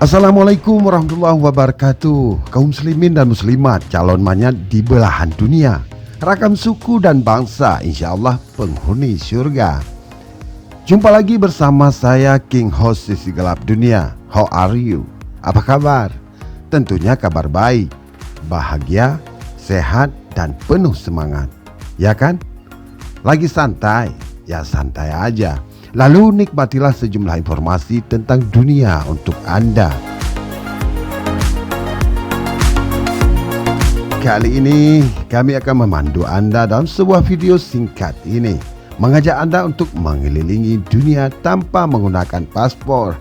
Assalamualaikum warahmatullahi wabarakatuh. Kaum muslimin dan muslimat, calon manyat di belahan dunia, ragam suku dan bangsa, insya Allah penghuni surga. Jumpa lagi bersama saya King Host Sisi Gelap Dunia. How are you? Apa kabar? Tentunya kabar baik, bahagia, sehat, dan penuh semangat. Ya kan? Lagi santai? Ya santai aja. Lalu nikmatilah sejumlah informasi tentang dunia untuk Anda. Kali ini kami akan memandu Anda dalam sebuah video singkat ini, mengajak Anda untuk mengelilingi dunia tanpa menggunakan paspor.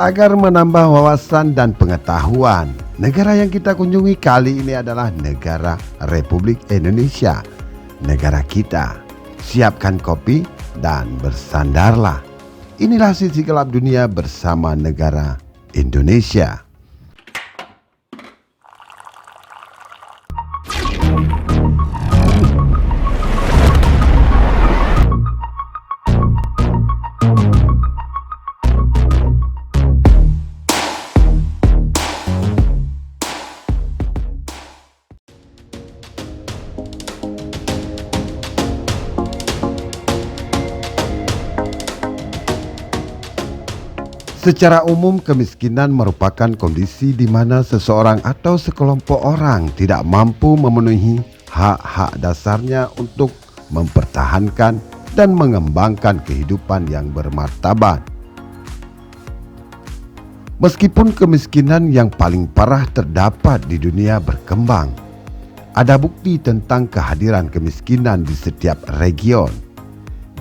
Agar menambah wawasan dan pengetahuan. Negara yang kita kunjungi kali ini adalah negara Republik Indonesia, negara kita. Siapkan kopi dan bersandarlah. Inilah Sisi Gelap Dunia bersama negara Indonesia. Secara umum, kemiskinan merupakan kondisi di mana seseorang atau sekelompok orang tidak mampu memenuhi hak-hak dasarnya untuk mempertahankan dan mengembangkan kehidupan yang bermartabat. Meskipun kemiskinan yang paling parah terdapat di dunia berkembang, ada bukti tentang kehadiran kemiskinan di setiap region.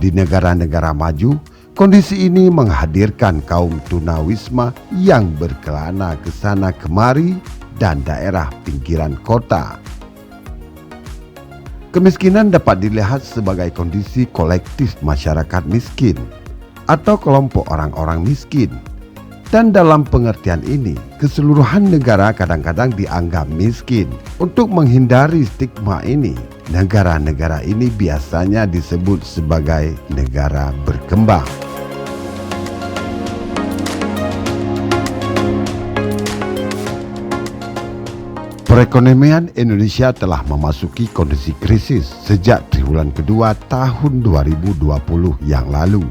Di negara-negara maju, kondisi ini menghadirkan kaum tunawisma yang berkelana ke sana kemari dan daerah pinggiran kota. Kemiskinan dapat dilihat sebagai kondisi kolektif masyarakat miskin atau kelompok orang-orang miskin. Dan dalam pengertian ini, keseluruhan negara kadang-kadang dianggap miskin. Untuk menghindari stigma ini, negara-negara ini biasanya disebut sebagai negara berkembang. Perekonomian Indonesia telah memasuki kondisi krisis sejak triwulan kedua tahun 2020 yang lalu.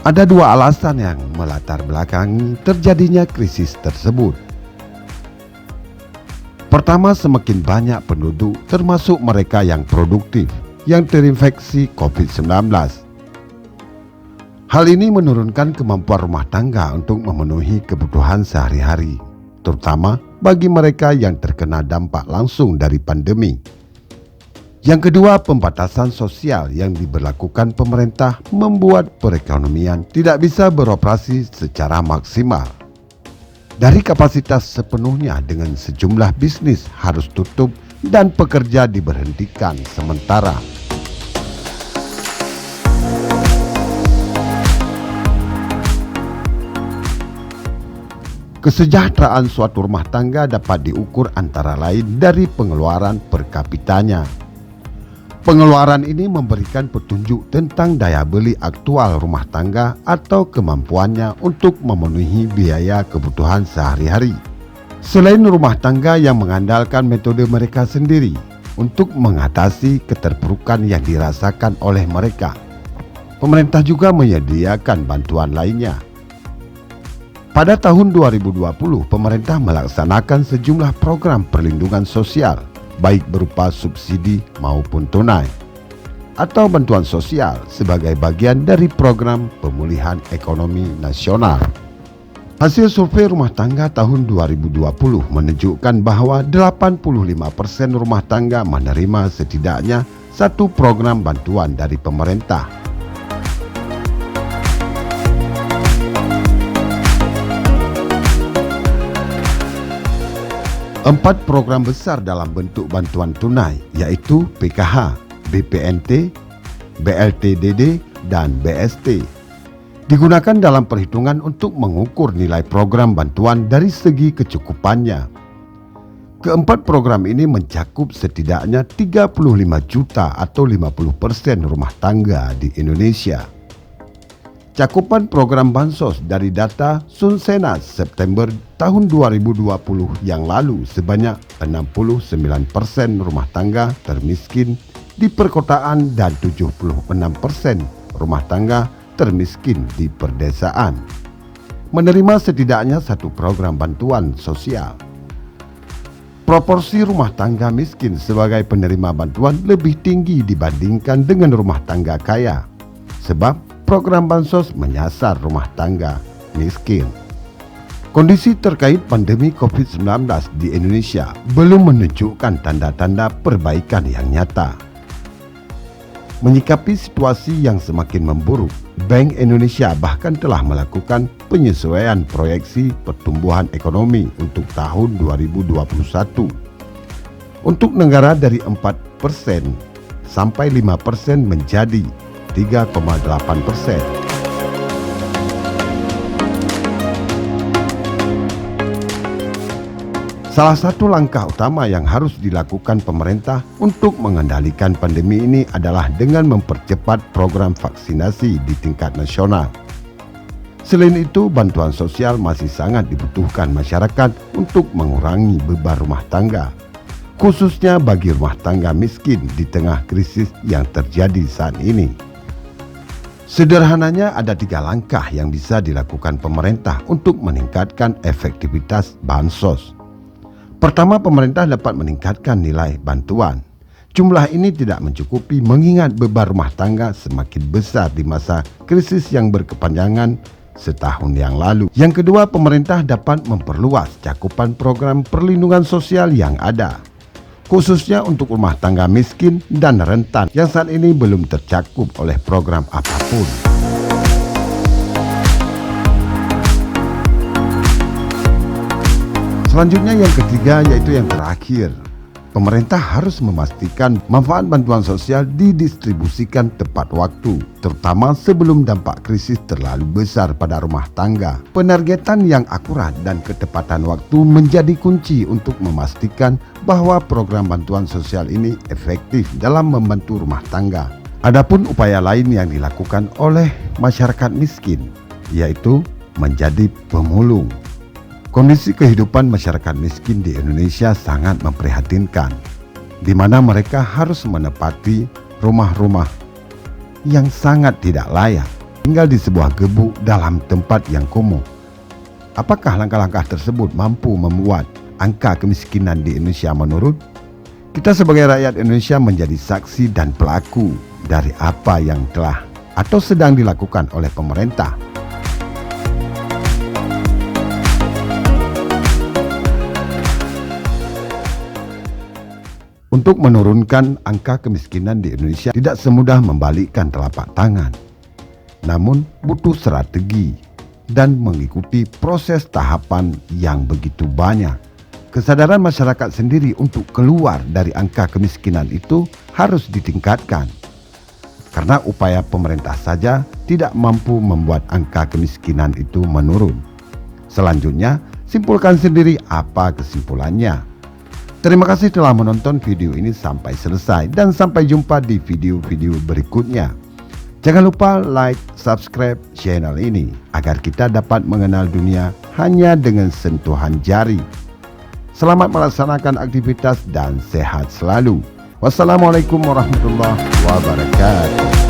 Ada dua alasan yang melatar belakangi terjadinya krisis tersebut. Pertama, semakin banyak penduduk termasuk mereka yang produktif yang terinfeksi COVID-19. Hal ini menurunkan kemampuan rumah tangga untuk memenuhi kebutuhan sehari-hari, terutama bagi mereka yang terkena dampak langsung dari pandemi. Yang kedua, pembatasan sosial yang diberlakukan pemerintah membuat perekonomian tidak bisa beroperasi secara maksimal. Dari kapasitas sepenuhnya dengan sejumlah bisnis harus tutup dan pekerja diberhentikan sementara. Kesejahteraan suatu rumah tangga dapat diukur antara lain dari pengeluaran per kapitanya. Pengeluaran ini memberikan petunjuk tentang daya beli aktual rumah tangga atau kemampuannya untuk memenuhi biaya kebutuhan sehari-hari. Selain rumah tangga yang mengandalkan metode mereka sendiri untuk mengatasi keterpurukan yang dirasakan oleh mereka, pemerintah juga menyediakan bantuan lainnya. Pada tahun 2020, pemerintah melaksanakan sejumlah program perlindungan sosial, baik berupa subsidi maupun tunai, atau bantuan sosial sebagai bagian dari program pemulihan ekonomi nasional. Hasil survei rumah tangga tahun 2020 menunjukkan bahwa 85% rumah tangga menerima setidaknya satu program bantuan dari pemerintah. Empat program besar dalam bentuk bantuan tunai yaitu PKH, BPNT, BLTDD, dan BST digunakan dalam perhitungan untuk mengukur nilai program bantuan dari segi kecukupannya. Keempat program ini mencakup setidaknya 35 juta atau 50% rumah tangga di Indonesia. Cakupan program bansos dari data Sunsenas September tahun 2020 yang lalu sebanyak 69% rumah tangga termiskin di perkotaan dan 76% rumah tangga termiskin di perdesaan menerima setidaknya satu program bantuan sosial. Proporsi rumah tangga miskin sebagai penerima bantuan lebih tinggi dibandingkan dengan rumah tangga kaya, sebab program bansos menyasar rumah tangga miskin. Kondisi terkait pandemi COVID-19 di Indonesia belum menunjukkan tanda-tanda perbaikan yang nyata. Menyikapi situasi yang semakin memburuk, Bank Indonesia bahkan telah melakukan penyesuaian proyeksi pertumbuhan ekonomi untuk tahun 2021 untuk negara dari 4% sampai 5% menjadi 3,8%. Salah satu langkah utama yang harus dilakukan pemerintah untuk mengendalikan pandemi ini adalah dengan mempercepat program vaksinasi di tingkat nasional. Selain itu, bantuan sosial masih sangat dibutuhkan masyarakat untuk mengurangi beban rumah tangga, khususnya bagi rumah tangga miskin di tengah krisis yang terjadi saat ini. Sederhananya ada 3 langkah yang bisa dilakukan pemerintah untuk meningkatkan efektivitas bansos. Pertama, pemerintah dapat meningkatkan nilai bantuan. Jumlah ini tidak mencukupi mengingat beban rumah tangga semakin besar di masa krisis yang berkepanjangan setahun yang lalu. Yang kedua, pemerintah dapat memperluas cakupan program perlindungan sosial yang ada, khususnya untuk rumah tangga miskin dan rentan yang saat ini belum tercakup oleh program apapun. Selanjutnya yang ketiga, yaitu yang terakhir. Pemerintah harus memastikan manfaat bantuan sosial didistribusikan tepat waktu, terutama sebelum dampak krisis terlalu besar pada rumah tangga. Penargetan yang akurat dan ketepatan waktu menjadi kunci untuk memastikan bahwa program bantuan sosial ini efektif dalam membantu rumah tangga. Adapun upaya lain yang dilakukan oleh masyarakat miskin, yaitu menjadi pemulung. Kondisi kehidupan masyarakat miskin di Indonesia sangat memprihatinkan, di mana mereka harus menempati rumah-rumah yang sangat tidak layak, tinggal di sebuah gebuk dalam tempat yang kumuh. Apakah langkah-langkah tersebut mampu membuat angka kemiskinan di Indonesia menurun? Kita sebagai rakyat Indonesia menjadi saksi dan pelaku dari apa yang telah atau sedang dilakukan oleh pemerintah. Untuk menurunkan angka kemiskinan di Indonesia tidak semudah membalikkan telapak tangan, namun butuh strategi dan mengikuti proses tahapan yang begitu banyak. Kesadaran masyarakat sendiri untuk keluar dari angka kemiskinan itu harus ditingkatkan, karena upaya pemerintah saja tidak mampu membuat angka kemiskinan itu menurun. Selanjutnya, simpulkan sendiri apa kesimpulannya. Terima kasih telah menonton video ini sampai selesai dan sampai jumpa di video-video berikutnya. Jangan lupa like, subscribe channel ini agar kita dapat mengenal dunia hanya dengan sentuhan jari. Selamat melaksanakan aktivitas dan sehat selalu. Wassalamualaikum warahmatullahi wabarakatuh.